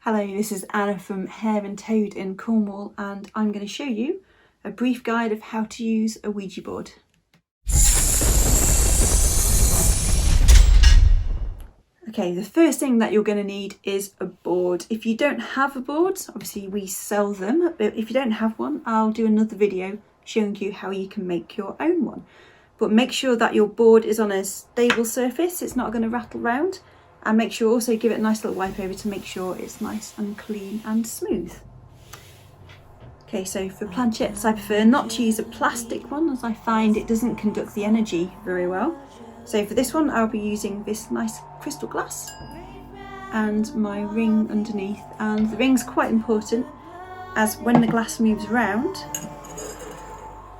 Hello, this is Anna from Hare and Toad in Cornwall, and I'm going to show you a brief guide of how to use a Ouija board. Okay, the first thing that you're going to need is a board. If you don't have a board, obviously we sell them, but if you don't have one, I'll do another video showing you how you can make your own one. But make sure that your board is on a stable surface, it's not going to rattle around. And make sure also give it a nice little wipe over to make sure it's nice and clean and smooth. Okay, so for planchettes I prefer not to use a plastic one, as I find it doesn't conduct the energy very well. So for this one I'll be using this nice crystal glass and my ring underneath. And the ring's quite important, as when the glass moves around,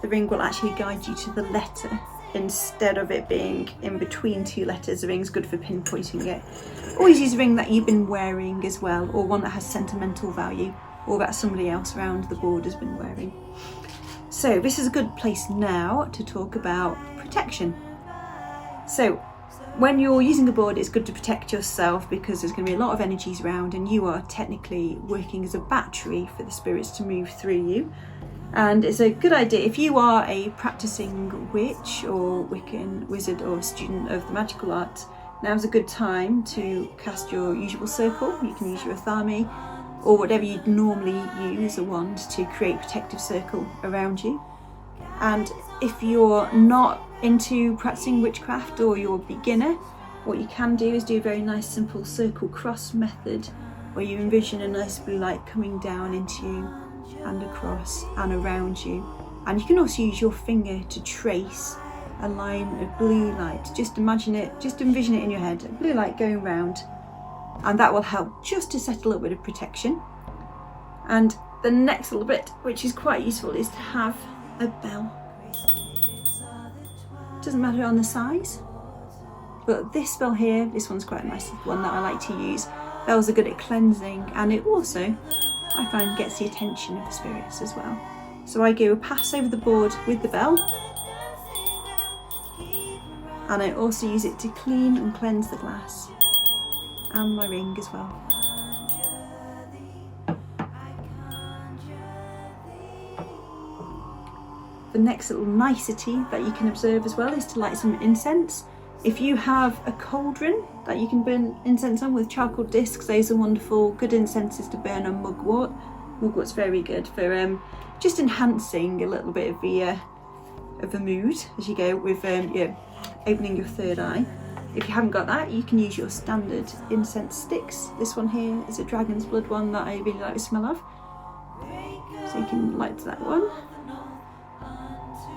the ring will actually guide you to the letter. Instead of it being in between two letters, the ring's good for pinpointing it. Always use a ring that you've been wearing as well, or one that has sentimental value, or that somebody else around the board has been wearing. So this is a good place now to talk about protection. So when you're using a board, it's good to protect yourself because there's going to be a lot of energies around and you are technically working as a battery for the spirits to move through you. And it's a good idea if you are a practicing witch or Wiccan, wizard or student of the magical art, now's a good time to cast your usual circle. You can use your athame or whatever you'd normally use, a wand, to create a protective circle around you. And if you're not into practicing witchcraft or you're a beginner, what you can do is do a very nice simple circle cross method where you envision a nice blue light coming down into you and across and around you. And you can also use your finger to trace a line of blue light. Just imagine it, just envision it in your head, a blue light going round, and that will help just to set a little bit of protection. And the next little bit, which is quite useful, is to have a bell. Doesn't matter on the size, but this bell here, this one's quite a nice one that I like to use. Bells are good at cleansing, and it also, I find, gets the attention of the spirits as well. So I go a pass over the board with the bell, and I also use it to clean and cleanse the glass and my ring as well. The next little nicety that you can observe as well is to light some incense. If you have a cauldron that you can burn incense on with charcoal discs, those are wonderful, good incenses to burn on mugwort. Mugwort's very good for just enhancing a little bit of the mood as you go with opening your third eye. If you haven't got that, you can use your standard incense sticks. This one here is a dragon's blood one that I really like the smell of. So you can light that one.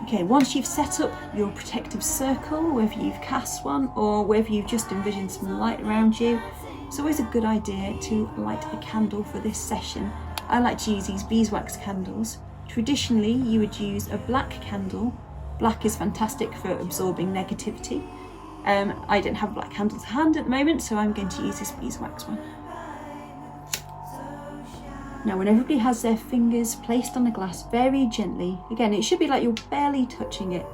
Okay, once you've set up your protective circle, whether you've cast one or whether you've just envisioned some light around you, it's always a good idea to light a candle for this session. I like to use these beeswax candles. Traditionally, you would use a black candle. Black is fantastic for absorbing negativity. I don't have a black candle to hand at the moment, so I'm going to use this beeswax one. Now when everybody has their fingers placed on the glass very gently, again it should be like you're barely touching it,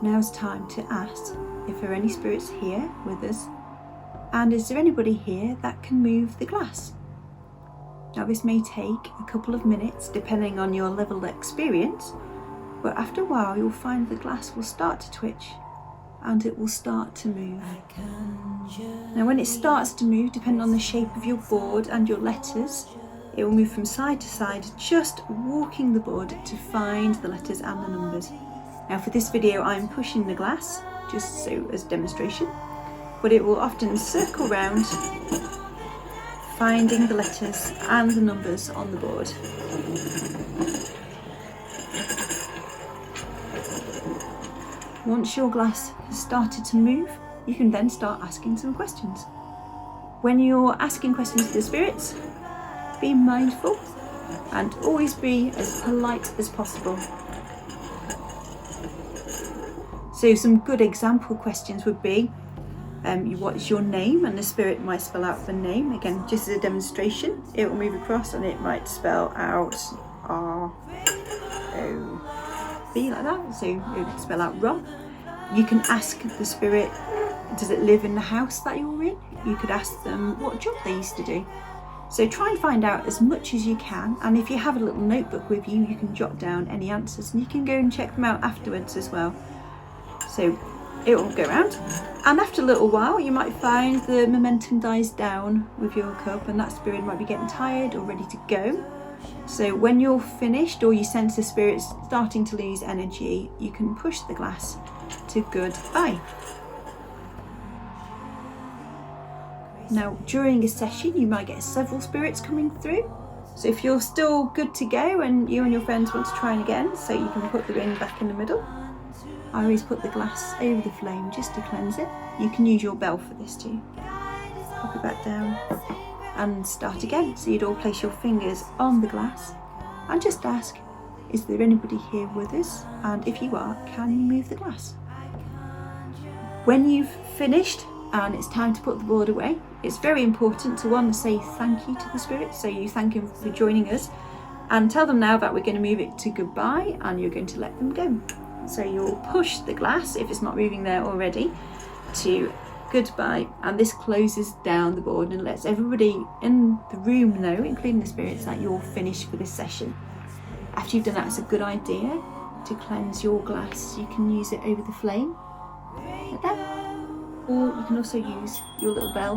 now's time to ask if there are any spirits here with us, and is there anybody here that can move the glass? Now this may take a couple of minutes depending on your level of experience, but after a while you'll find the glass will start to twitch and it will start to move. Now when it starts to move, depending on the shape of your board and your letters, it will move from side to side, just walking the board to find the letters and the numbers. Now for this video I'm pushing the glass, just so as demonstration, but it will often circle round, finding the letters and the numbers on the board. Once your glass has started to move, you can then start asking some questions. When you're asking questions to the spirits, be mindful and always be as polite as possible. So some good example questions would be, what is your name? And the spirit might spell out the name. Again, just as a demonstration, it will move across and it might spell out R-O-B like that. So it would spell out Rob. You can ask the spirit, does it live in the house that you're in? You could ask them what job they used to do. So try and find out as much as you can, and if you have a little notebook with you, you can jot down any answers and you can go and check them out afterwards as well. So it will go around, and after a little while you might find the momentum dies down with your cup and that spirit might be getting tired or ready to go. So when you're finished or you sense the spirit starting to lose energy, you can push the glass to goodbye. Now during a session you might get several spirits coming through, so if you're still good to go and you and your friends want to try again, so you can put the ring back in the middle. I always put the glass over the flame just to cleanse it. You can use your bell for this too. Pop it back down and start again. So you'd all place your fingers on the glass and just ask, is there anybody here with us? And if you are, can you move the glass? When you've finished and it's time to put the board away, it's very important to one, say thank you to the spirits. So you thank them for joining us and tell them now that we're going to move it to goodbye and you're going to let them go. So you'll push the glass, if it's not moving there already, to goodbye, and this closes down the board and lets everybody in the room know, including the spirits, that you're finished for this session. After you've done that, it's a good idea to cleanse your glass. You can use it over the flame, like that, or you can also use your little bell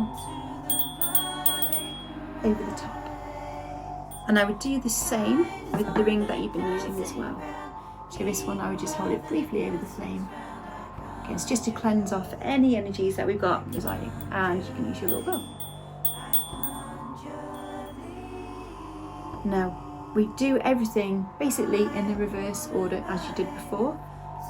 over the top. And I would do the same with the ring that you've been using as well. So this one I would just hold it briefly over the flame. Okay, it's just to cleanse off any energies that we've got residing, and you can use your little bell. Now we do everything basically in the reverse order as you did before.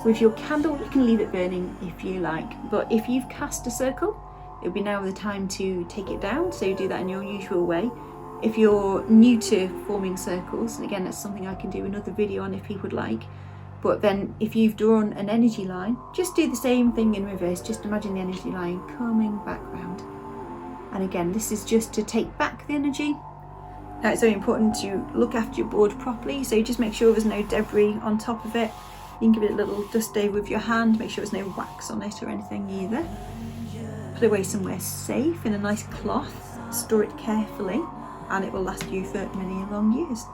With your candle you can leave it burning if you like, but if you've cast a circle, it'll be now the time to take it down, so you do that in your usual way. If you're new to forming circles, and again that's something I can do another video on if people would like, but then if you've drawn an energy line, just do the same thing in reverse. Just imagine the energy line coming back round. And again, this is just to take back the energy. Now it's very important to look after your board properly, so just make sure there's no debris on top of it. You can give it a little dust over with your hand, make sure there's no wax on it or anything either. Put it away somewhere safe in a nice cloth, store it carefully, and it will last you for many long years.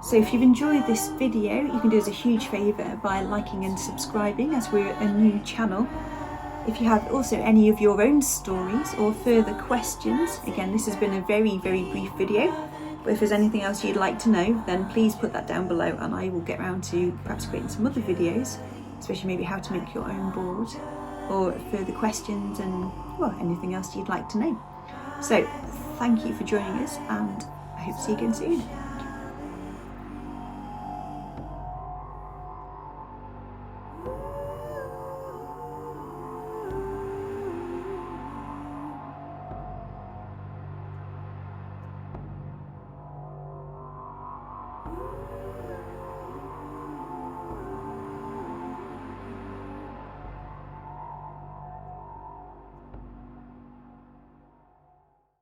So if you've enjoyed this video, you can do us a huge favour by liking and subscribing, as we're a new channel. If you have also any of your own stories or further questions, again this has been a very brief video, but if there's anything else you'd like to know, then please put that down below and I will get around to perhaps creating some other videos, especially maybe how to make your own board, or further questions and well, anything else you'd like to know. So thank you for joining us, and I hope to see you again soon.